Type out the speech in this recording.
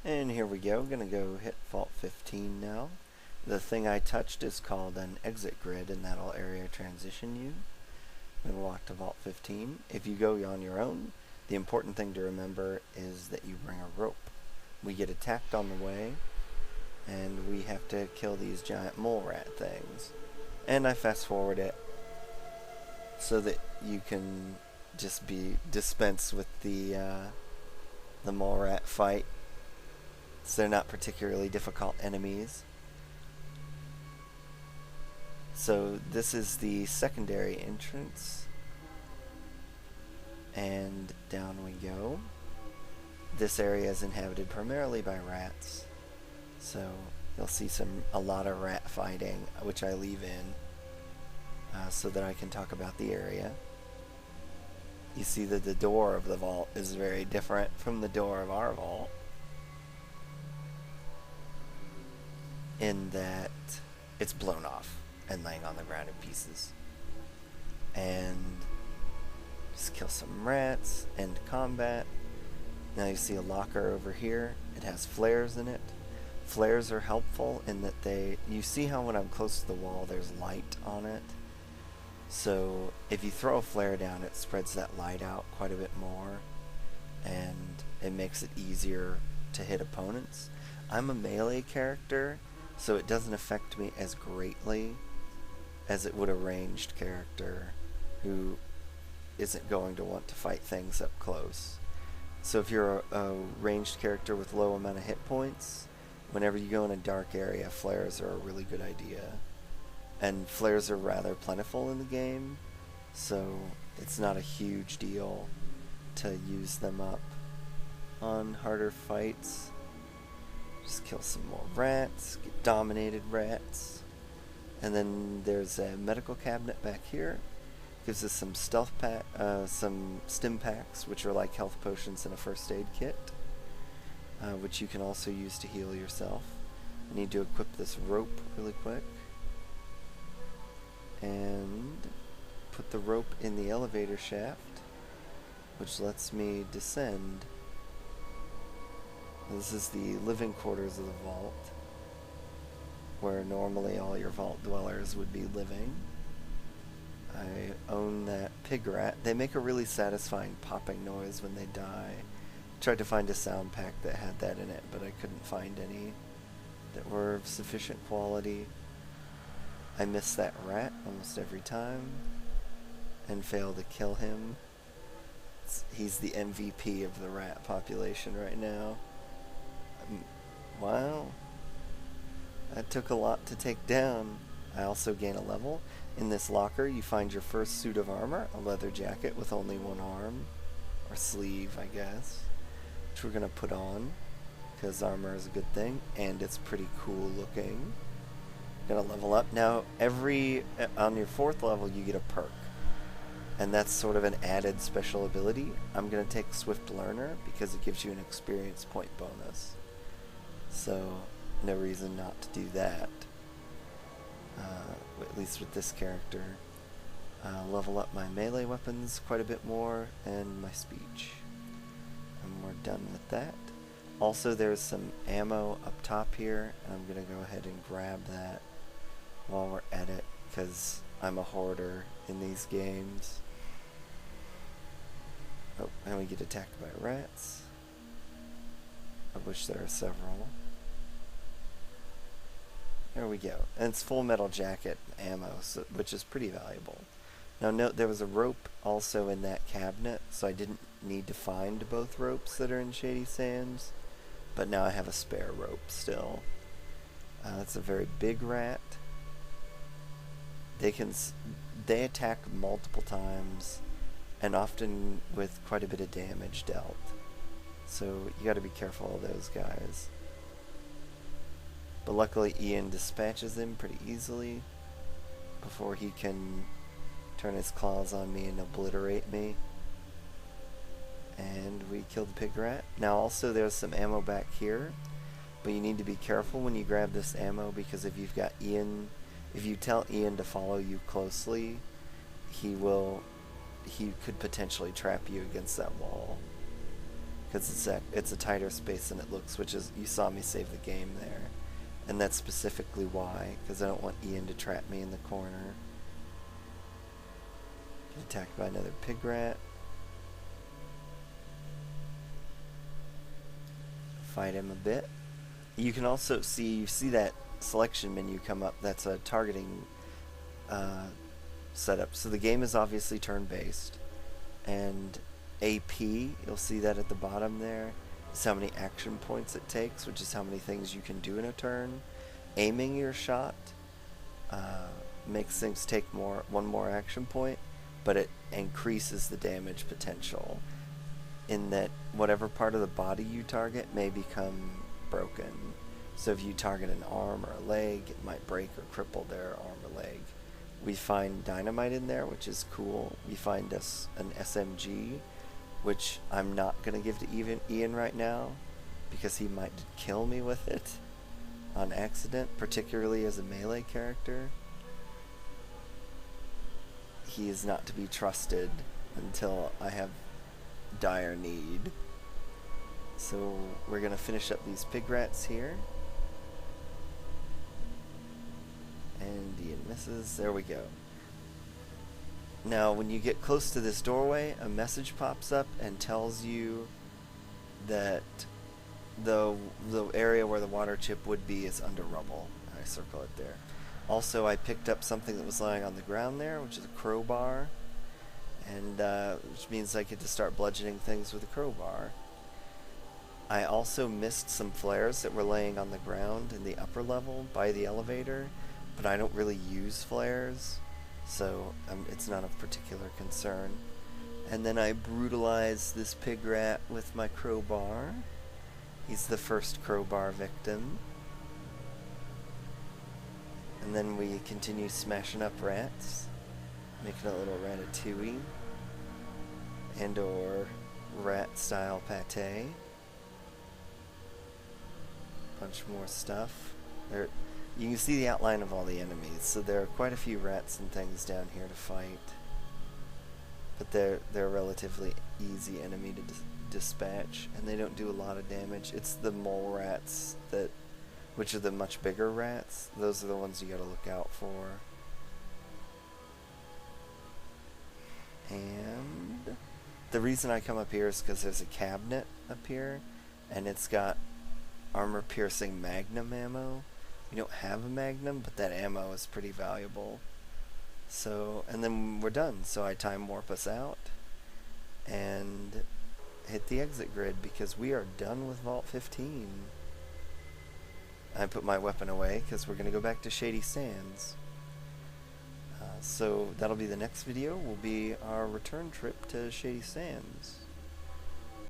And here we go. Gonna go hit Vault 15 now. The thing I touched is called an exit grid, and that'll area transition you. I'm gonna walk to Vault 15. If you go on your own, the important thing to remember is that you bring a rope. We get attacked on the way, and we have to kill these giant mole rat things. And I fast forward it so that you can just be dispensed with the mole rat fight. So they're not particularly difficult enemies. So this is the secondary entrance. And down we go. This area is inhabited primarily by rats. So you'll see a lot of rat fighting, which I leave in so that I can talk about the area. You see that the door of the vault is very different from the door of our vault, in that it's blown off and laying on the ground in pieces. And just kill some rats, end combat. Now you see a locker over here. It has flares in it. Flares are helpful in that you see how when I'm close to the wall there's light on it. So if you throw a flare down, it spreads that light out quite a bit more, and it makes it easier to hit opponents. I'm a melee character, so it doesn't affect me as greatly as it would a ranged character who isn't going to want to fight things up close. So if you're a ranged character with low amount of hit points, whenever you go in a dark area, flares are a really good idea. And flares are rather plentiful in the game, so it's not a huge deal to use them up on harder fights. Just kill some more rats, get dominated rats. And then there's a medical cabinet back here. Gives us some some stim packs, which are like health potions in a first aid kit, which you can also use to heal yourself. I need to equip this rope really quick. And put the rope in the elevator shaft, which lets me descend. This is the living quarters of the vault, where normally all your vault dwellers would be living. I own that pig rat. They make a really satisfying popping noise when they die. Tried to find a sound pack that had that in it, but I couldn't find any that were of sufficient quality. I miss that rat almost every time and fail to kill him. He's the MVP of the rat population right now. Wow. That took a lot to take down. I also gain a level. In this locker, you find your first suit of armor, a leather jacket with only one arm, or sleeve, I guess, which we're going to put on, because armor is a good thing, and it's pretty cool looking. Gonna level up. Now, on your 4th level, you get a perk, and that's sort of an added special ability. I'm going to take Swift Learner, because it gives you an experience point bonus. So, no reason not to do that. At least with this character. Level up my melee weapons quite a bit more, and my speech. And we're done with that. Also, there's some ammo up top here, and I'm going to go ahead and grab that while we're at it, because I'm a hoarder in these games. Oh, and we get attacked by rats, of which there are several. There we go. And it's full metal jacket ammo, which is pretty valuable. Now note there was a rope also in that cabinet, so I didn't need to find both ropes that are in Shady Sands, but now I have a spare rope still. That's a very big rat. They attack multiple times, and often with quite a bit of damage dealt. So you gotta be careful of those guys. But luckily Ian dispatches him pretty easily before he can turn his claws on me and obliterate me. And we kill the pig rat. Now also there's some ammo back here, but you need to be careful when you grab this ammo, because if you tell Ian to follow you closely, he could potentially trap you against that wall, because it's a tighter space than it looks, which is, you saw me save the game there. And that's specifically why, because I don't want Ian to trap me in the corner. Get attacked by another pig rat. Fight him a bit. You can also see that selection menu come up. That's a targeting setup. So the game is obviously turn-based, and AP, you'll see that at the bottom there, is how many action points it takes, which is how many things you can do in a turn. Aiming your shot makes things take one more action point, but it increases the damage potential in that whatever part of the body you target may become broken. So if you target an arm or a leg, it might break or cripple their arm or leg. We find dynamite in there, which is cool. We find an SMG, which I'm not going to give to Ian right now, because he might kill me with it on accident, particularly as a melee character. He is not to be trusted until I have dire need. So we're going to finish up these pig rats here. And Ian misses. There we go. Now, when you get close to this doorway, a message pops up and tells you that the area where the water chip would be is under rubble. I circle it there. Also, I picked up something that was lying on the ground there, which is a crowbar, and which means I get to start bludgeoning things with a crowbar. I also missed some flares that were laying on the ground in the upper level by the elevator, but I don't really use flares, so it's not of particular concern. And then I brutalize this pig rat with my crowbar. He's the first crowbar victim. And then we continue smashing up rats, making a little ratatouille, and or rat-style pate. Bunch more stuff. You can see the outline of all the enemies, so there are quite a few rats and things down here to fight. But they're a relatively easy enemy to dispatch, and they don't do a lot of damage. It's the mole rats which are the much bigger rats. Those are the ones you gotta look out for. And the reason I come up here is because there's a cabinet up here, and it's got armor-piercing magnum ammo. We don't have a magnum, but that ammo is pretty valuable. So, and then we're done. So I time warp us out and hit the exit grid, because we are done with Vault 15. I put my weapon away because we're going to go back to Shady Sands. So that'll be the next video, will be our return trip to Shady Sands.